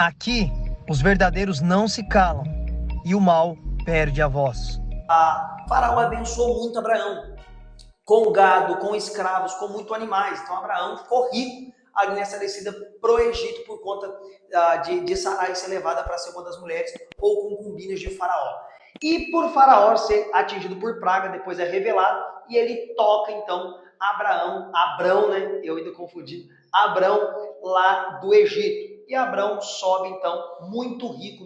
Aqui, os verdadeiros não se calam e o mal perde a voz. Faraó abençoou muito Abraão, com gado, com escravos, com muitos animais. Então Abraão ficou rico ali nessa descida pro Egito por conta de Sarai ser levada para ser uma das mulheres ou concubinas de Faraó. E por Faraó ser atingido por praga, depois é revelado, e ele toca então Abrão, né? Eu ainda confundi, Abrão lá do Egito. E Abrão sobe então muito rico,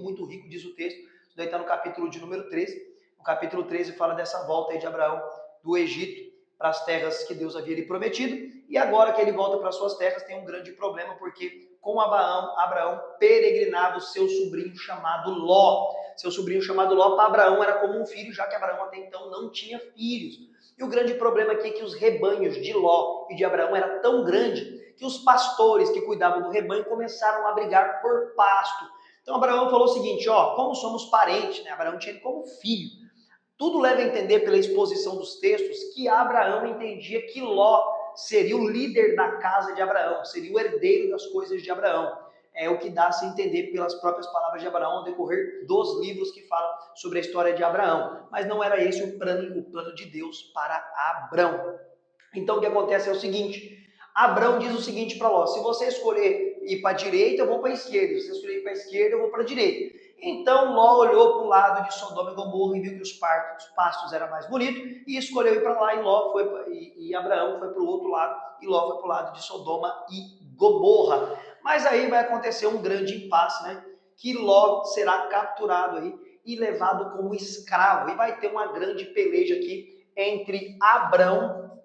diz o texto. Isso daí está no capítulo de número 13. O capítulo 13 fala dessa volta aí de Abraão do Egito para as terras que Deus havia lhe prometido, e agora que ele volta para suas terras tem um grande problema, porque com Abraão peregrinava o seu sobrinho chamado Ló. Seu sobrinho chamado Ló para Abraão era como um filho, já que Abraão até então não tinha filhos. E o grande problema aqui é que os rebanhos de Ló e de Abraão eram tão grandes que os pastores que cuidavam do rebanho começaram a brigar por pasto. Então Abraão falou o seguinte, como somos parentes, né? Abraão tinha ele como filho. Tudo leva a entender pela exposição dos textos que Abraão entendia que Ló seria o líder da casa de Abraão, seria o herdeiro das coisas de Abraão. É o que dá-se a entender pelas próprias palavras de Abraão ao decorrer dos livros que falam sobre a história de Abraão. Mas não era esse o plano de Deus para Abrão. Então o que acontece é o seguinte, Abrão diz o seguinte para Ló, se você escolher ir para a direita, eu vou para a esquerda, se você escolher ir para a esquerda, eu vou para a direita. Então Ló olhou para o lado de Sodoma e Gomorra e viu que os pastos eram mais bonitos e escolheu ir para lá, e Abraão foi para o outro lado e Ló foi para o lado de Sodoma e Gomorra. Mas aí vai acontecer um grande impasse, né? Que Ló será capturado aí e levado como escravo. E vai ter uma grande peleja aqui entre Abrão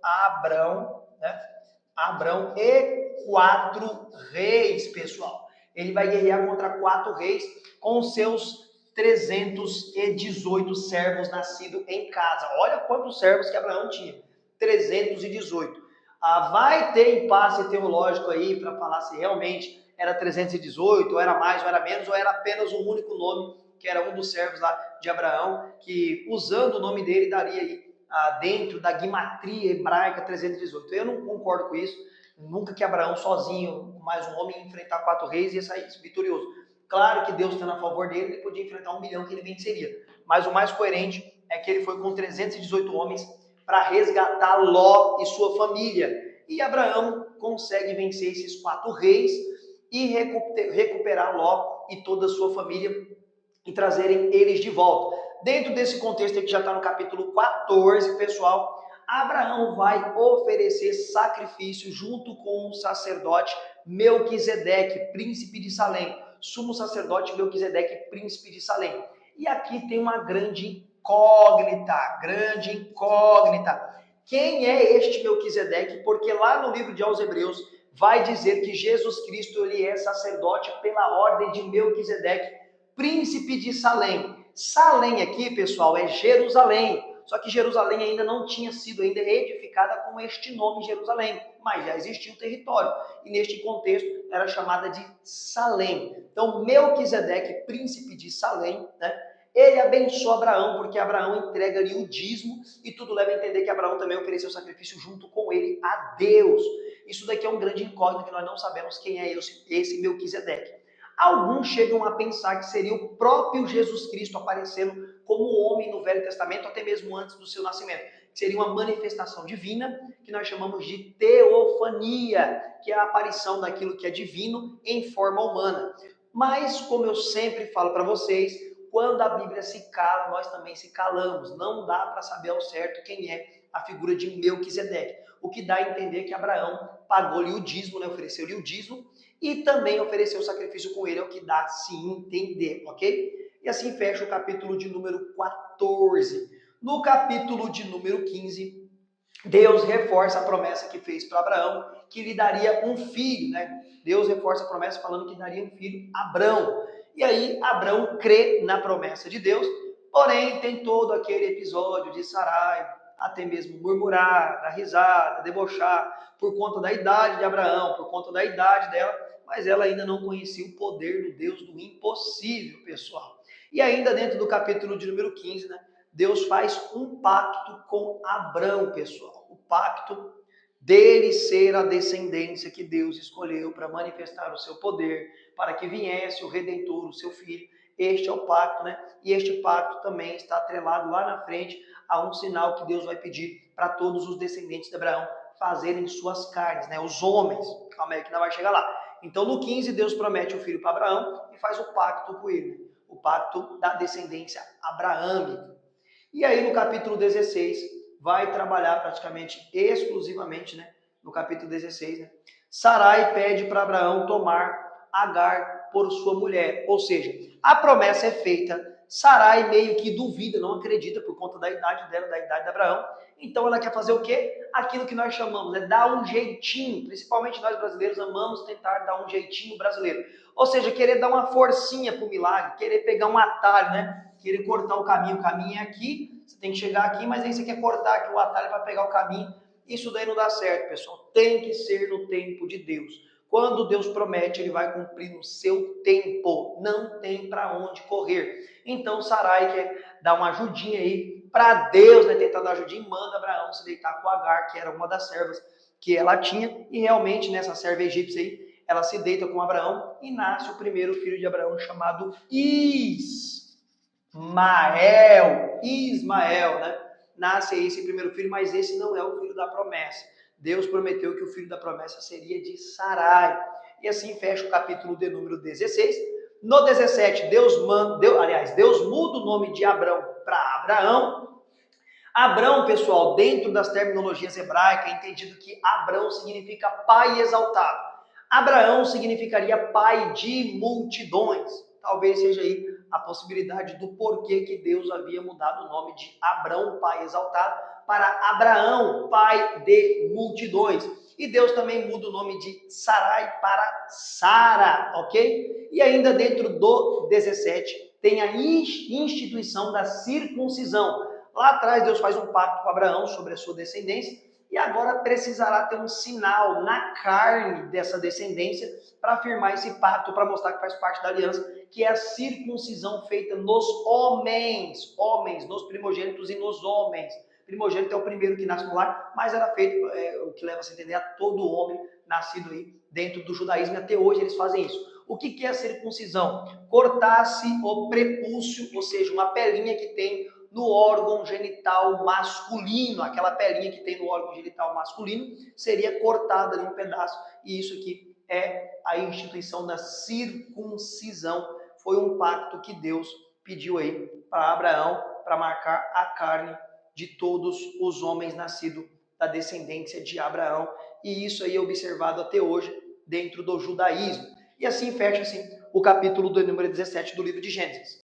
e 4 reis, pessoal. Ele vai guerrear contra 4 reis com seus 318 servos nascidos em casa. Olha quantos servos que Abraão tinha, 318. Vai ter impasse teológico aí para falar se realmente era 318, ou era mais, ou era menos, ou era apenas um único nome, que era um dos servos lá de Abraão, que usando o nome dele daria aí dentro da guimatria hebraica 318. Eu não concordo com isso. Nunca que Abraão sozinho, mais um homem, enfrentar 4 reis e ia sair vitorioso. Claro que Deus estando a favor dele, ele podia enfrentar 1 milhão que ele venceria. Mas o mais coerente é que ele foi com 318 homens para resgatar Ló e sua família. E Abraão consegue vencer esses 4 reis e recuperar Ló e toda a sua família e trazerem eles de volta. Dentro desse contexto que já está no capítulo 14, pessoal, Abraão vai oferecer sacrifício junto com o sacerdote Melquisedeque, príncipe de Salém. Sumo sacerdote Melquisedeque, príncipe de Salém. E aqui tem uma grande incógnita. Quem é este Melquisedeque? Porque lá no livro de aos Hebreus vai dizer que Jesus Cristo ele é sacerdote pela ordem de Melquisedeque, príncipe de Salém. Salém aqui, pessoal, é Jerusalém. Só que Jerusalém ainda não tinha sido ainda edificada com este nome Jerusalém, mas já existia o território. E neste contexto era chamada de Salém. Então Melquisedeque, príncipe de Salém, né? Ele abençoa Abraão, porque Abraão entrega-lhe o dízimo, e tudo leva a entender que Abraão também ofereceu sacrifício junto com ele a Deus. Isso daqui é um grande incógnito que nós não sabemos quem é esse Melquisedeque. Alguns chegam a pensar que seria o próprio Jesus Cristo aparecendo como homem no Velho Testamento, até mesmo antes do seu nascimento. Seria uma manifestação divina, que nós chamamos de teofania, que é a aparição daquilo que é divino em forma humana. Mas, como eu sempre falo para vocês, quando a Bíblia se cala, nós também se calamos. Não dá para saber ao certo quem é a figura de Melquisedeque. O que dá a entender que Abraão pagou-lhe o dízimo, né? Ofereceu-lhe o dízimo, e também ofereceu o sacrifício com ele, é o que dá a se entender, ok? E assim fecha o capítulo de número 14. No capítulo de número 15, Deus reforça a promessa que fez para Abraão, que lhe daria um filho, né? Deus reforça a promessa falando que daria um filho, Abrão. E aí Abrão crê na promessa de Deus, porém tem todo aquele episódio de Sarai, até mesmo murmurar, dar risada, debochar, por conta da idade de Abraão, por conta da idade dela, mas ela ainda não conhecia o poder do Deus do impossível, pessoal. E ainda dentro do capítulo de número 15, né, Deus faz um pacto com Abrão, pessoal. O pacto dele ser a descendência que Deus escolheu para manifestar o seu poder, para que viesse o Redentor, o seu Filho. Este é o pacto, né? E este pacto também está atrelado lá na frente a um sinal que Deus vai pedir para todos os descendentes de Abraão fazerem suas carnes, né? Os homens. Calma aí que não vai chegar lá. Então, no 15, Deus promete o filho para Abraão e faz o pacto com ele, o pacto da descendência abraâmica. E aí, no capítulo 16, vai trabalhar praticamente exclusivamente, né? No capítulo 16, né? Sarai pede para Abraão tomar Agar por sua mulher. Ou seja, a promessa é feita, Sarai meio que duvida, não acredita por conta da idade dela, da idade de Abraão. Então ela quer fazer o quê? Aquilo que nós chamamos, né? Dar um jeitinho. Principalmente nós brasileiros amamos tentar dar um jeitinho brasileiro. Ou seja, querer dar uma forcinha para o milagre, querer pegar um atalho, né? Querer cortar o caminho é aqui, você tem que chegar aqui, mas aí você quer cortar aqui o atalho para pegar o caminho. Isso daí não dá certo, pessoal. Tem que ser no tempo de Deus. Quando Deus promete, ele vai cumprir no seu tempo. Não tem para onde correr. Então Sarai quer dar uma ajudinha aí para Deus, né? Tentar dar ajudinha e manda Abraão se deitar com Agar, que era uma das servas que ela tinha. E realmente, nessa serva egípcia aí, ela se deita com Abraão e nasce o primeiro filho de Abraão chamado Ismael, né? Nasce aí esse primeiro filho, mas esse não é o filho da promessa. Deus prometeu que o filho da promessa seria de Sarai. E assim fecha o capítulo de número 16. No 17, Deus muda o nome de Abrão para Abraão. Abrão, pessoal, dentro das terminologias hebraicas, é entendido que Abrão significa pai exaltado. Abraão significaria pai de multidões. Talvez seja aí a possibilidade do porquê que Deus havia mudado o nome de Abrão, pai exaltado, para Abraão, pai de multidões. E Deus também muda o nome de Sarai para Sara, ok? E ainda dentro do 17 tem a instituição da circuncisão. Lá atrás Deus faz um pacto com Abraão sobre a sua descendência e agora precisará ter um sinal na carne dessa descendência para afirmar esse pacto, para mostrar que faz parte da aliança, que é a circuncisão feita nos homens, nos primogênitos e nos homens. Primogênito é o primeiro que nasce no lar, mas era feito, o que leva a se entender, a todo homem nascido aí dentro do judaísmo, e até hoje eles fazem isso. O que é a circuncisão? Cortar-se o prepúcio, ou seja, uma pelinha que tem no órgão genital masculino, aquela pelinha que tem no órgão genital masculino, seria cortada ali um pedaço, e isso aqui é a instituição da circuncisão. Foi um pacto que Deus pediu aí para Abraão, para marcar a carne de todos os homens nascidos da descendência de Abraão, e isso aí é observado até hoje dentro do judaísmo. E assim fecha-se o capítulo do número 17 do livro de Gênesis.